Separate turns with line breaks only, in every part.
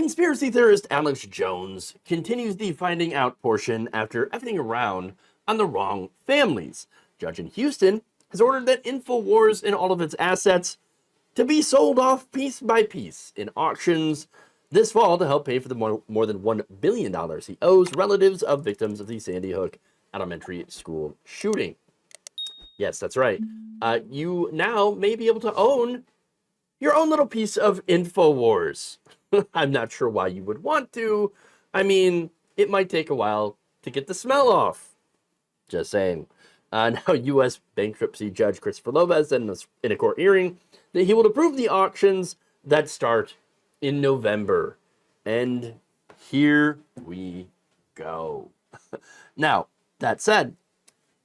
Conspiracy theorist Alex Jones continues the finding out portion after effing around on the wrong families. Judge in Houston has ordered that Infowars and all of its assets to be sold off piece by piece in auctions this fall to help pay for the more than $1 billion he owes relatives of victims of the Sandy Hook elementary school shooting. Yes, that's right. You now may be able to own your own little piece of Infowars. I'm not sure why you would want to. I mean, it might take a while to get the smell off. Just saying. Now, U.S. Bankruptcy Judge Christopher Lopez said in a court hearing that he will approve the auctions that start in November. And here we go. Now, that said,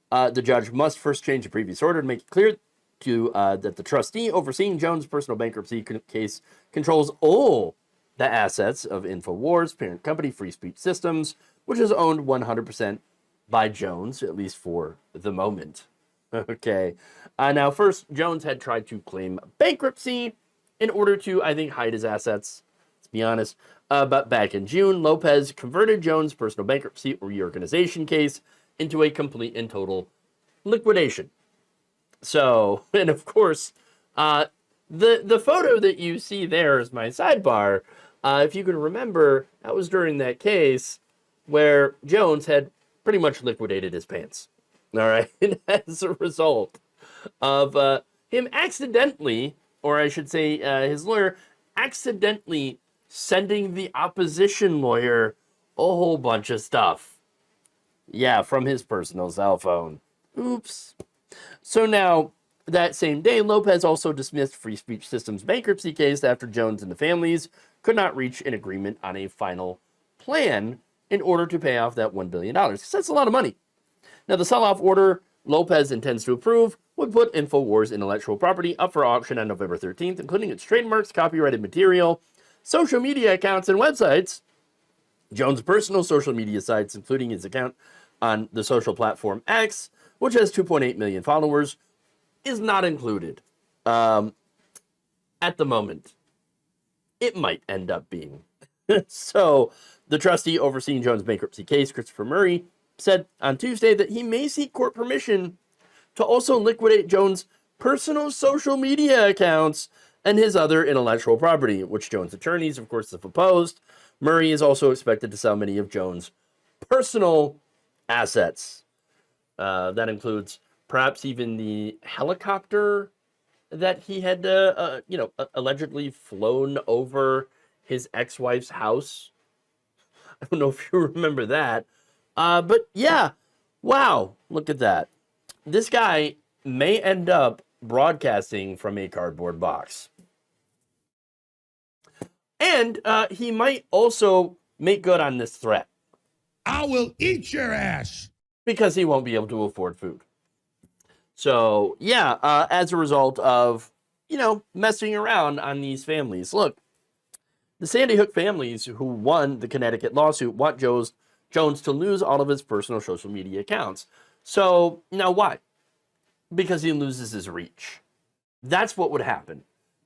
the judge must first change the previous order to make it clear to that the trustee overseeing Jones' personal bankruptcy case controls all the assets of Infowars, parent company Free Speech Systems, which is owned 100% by Jones, at least for the moment. Okay. Now, first, Jones had tried to claim bankruptcy in order to, I think, hide his assets. Let's be honest. But back in June, Lopez converted Jones' personal bankruptcy reorganization case into a complete and total liquidation. So, and of course, the photo that you see there is my sidebar. If you can remember, that was during that case where Jones had pretty much liquidated his pants. All right, as a result of him accidentally, or I should say his lawyer, accidentally sending the opposition lawyer a whole bunch of stuff. Yeah, from his personal cell phone. Oops. So now, that same day, Lopez also dismissed Free Speech Systems' bankruptcy case after Jones and the families could not reach an agreement on a final plan in order to pay off that $1 billion. Because that's a lot of money. Now, the sell-off order Lopez intends to approve would put Infowars intellectual property up for auction on November 13th, including its trademarks, copyrighted material, social media accounts, and websites. Jones' personal social media sites, including his account on the social platform X, which has 2.8 million followers, is not included at the moment. It might end up being. So, the trustee overseeing Jones' bankruptcy case, Christopher Murray, said on Tuesday that he may seek court permission to also liquidate Jones' personal social media accounts and his other intellectual property, which Jones' attorneys, of course, have opposed. Murray is also expected to sell many of Jones' personal assets. That includes perhaps even the helicopter that he had, allegedly flown over his ex-wife's house. I don't know if you remember that. But yeah, wow, look at that. This guy may end up broadcasting from a cardboard box. And he might also make good on this threat.
I will eat your ass.
Because he won't be able to afford food. So, yeah, as a result of, messing around on these families. Look, the Sandy Hook families who won the Connecticut lawsuit want Jones to lose all of his personal social media accounts. So, now why? Because he loses his reach. That's what would happen.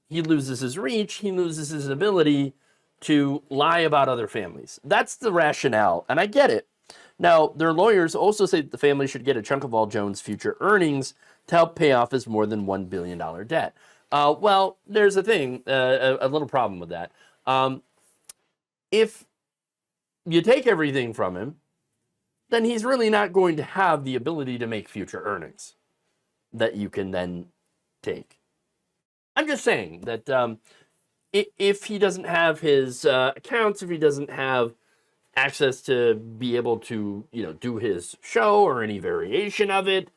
He loses his reach, he loses his ability to lie about other families. That's the rationale, and I get it. Now, their lawyers also say that the family should get a chunk of all Jones' future earnings to help pay off his more than $1 billion debt. Well, there's a thing, a little problem with that. If you take everything from him, then he's really not going to have the ability to make future earnings that you can then take. I'm just saying that if he doesn't have his accounts, if he doesn't have access to be able to, do his show or any variation of it,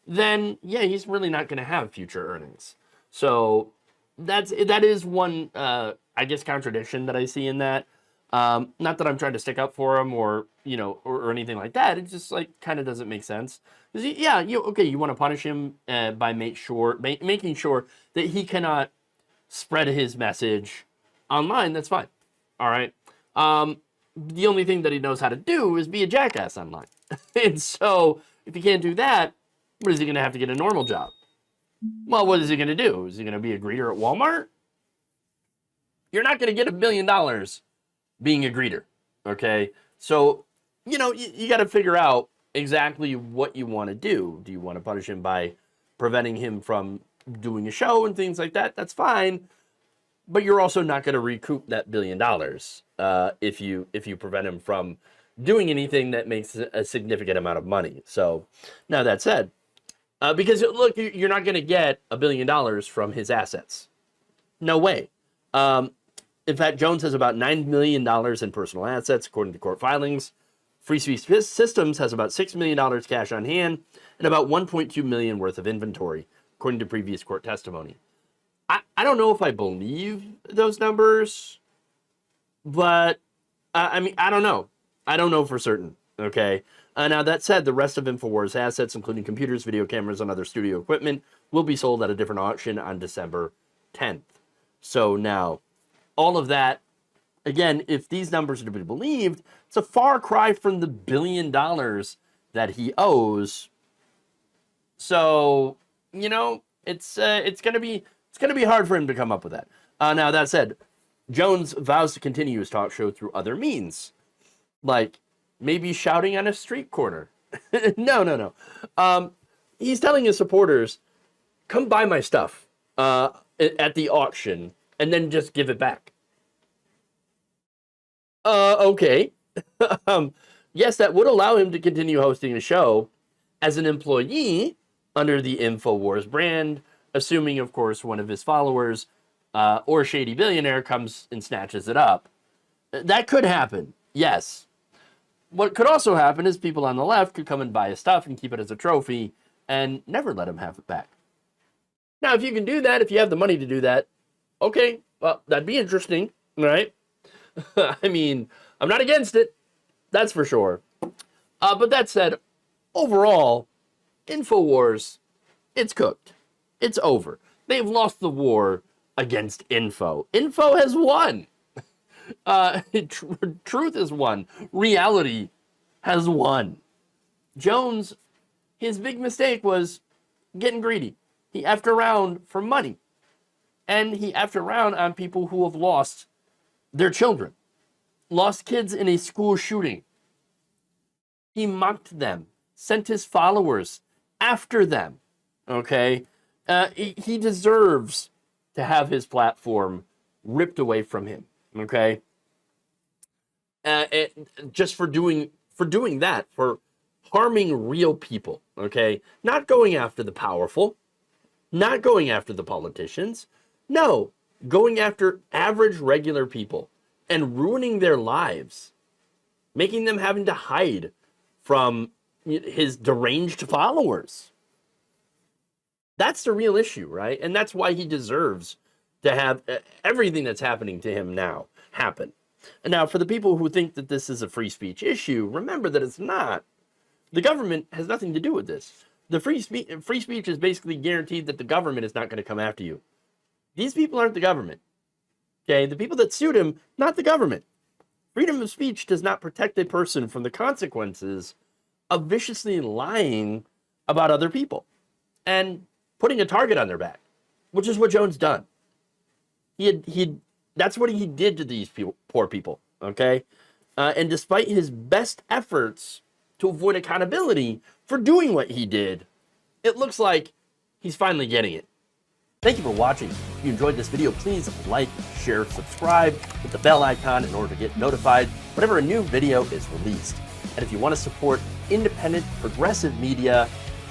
then yeah, he's really not going to have future earnings. So that is one, I guess, contradiction that I see in that. Not that I'm trying to stick up for him or anything like that. It just kind of doesn't make sense. You want to punish him by making sure that he cannot spread his message online. That's fine. All right. The only thing that he knows how to do is be a jackass online. And so if he can't do that, what is he going to have to get a normal job? Well, what is he going to do? Is he going to be a greeter at Walmart? You're not going to get $1 billion being a greeter. Okay. So, you know, you got to figure out exactly what you want to do. Do you want to punish him by preventing him from doing a show and things like that? That's fine. But you're also not going to recoup that $1 billion if you prevent him from doing anything that makes a significant amount of money. So now that said, because look, you're not going to get $1 billion from his assets. No way. In fact, Jones has about $9 million in personal assets, according to court filings. Free Speech Systems has about $6 million cash on hand and about $1.2 million worth of inventory, according to previous court testimony. I don't know if I believe those numbers, but I mean, I don't know. I don't know for certain, okay? Now, that said, the rest of Infowars' assets, including computers, video cameras, and other studio equipment, will be sold at a different auction on December 10th. So now, all of that, again, if these numbers are to be believed, it's a far cry from the $1 billion that he owes. So, you know, it's going to be hard for him to come up with that. Now, that said, Jones vows to continue his talk show through other means, like maybe shouting on a street corner. No. He's telling his supporters, come buy my stuff at the auction and then just give it back. Okay. Yes, that would allow him to continue hosting a show as an employee under the Infowars brand, assuming, of course, one of his followers or shady billionaire comes and snatches it up. That could happen, yes. What could also happen is people on the left could come and buy his stuff and keep it as a trophy and never let him have it back. Now, if you can do that, if you have the money to do that, okay, well, that'd be interesting, right? I mean, I'm not against it, that's for sure. But that said, overall, Infowars, it's cooked. It's over. They've lost the war against Info. Info has won. Truth has won. Reality has won. Jones, his big mistake was getting greedy. He effed around for money. And he effed around on people who have lost their children. Lost kids in a school shooting. He mocked them. Sent his followers after them. Okay? He deserves to have his platform ripped away from him. Okay? Just for doing that, for harming real people. Okay? Not going after the powerful. Not going after the politicians. No. Going after average, regular people. And ruining their lives. Making them having to hide from his deranged followers. That's the real issue, right? And that's why he deserves to have everything that's happening to him now happen. And now, for the people who think that this is a free speech issue, remember that it's not. The government has nothing to do with this. The free speech is basically guaranteed that the government is not going to come after you. These people aren't the government. Okay, the people that sued him, not the government. Freedom of speech does not protect a person from the consequences of viciously lying about other people and putting a target on their back, which is what Jones done. That's what he did to these poor people, okay? And despite his best efforts to avoid accountability for doing what he did, it looks like he's finally getting it. Thank you for watching. If you enjoyed this video, please like, share, subscribe, hit the bell icon in order to get notified whenever a new video is released. And if you want to support independent, progressive media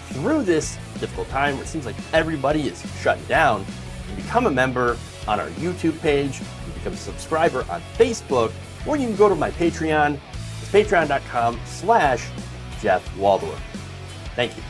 through this difficult time where it seems like everybody is shutting down, you can become a member on our YouTube page, you can become a subscriber on Facebook, or you can go to my Patreon. It's patreon.com/Jeff Waldorf. Thank you.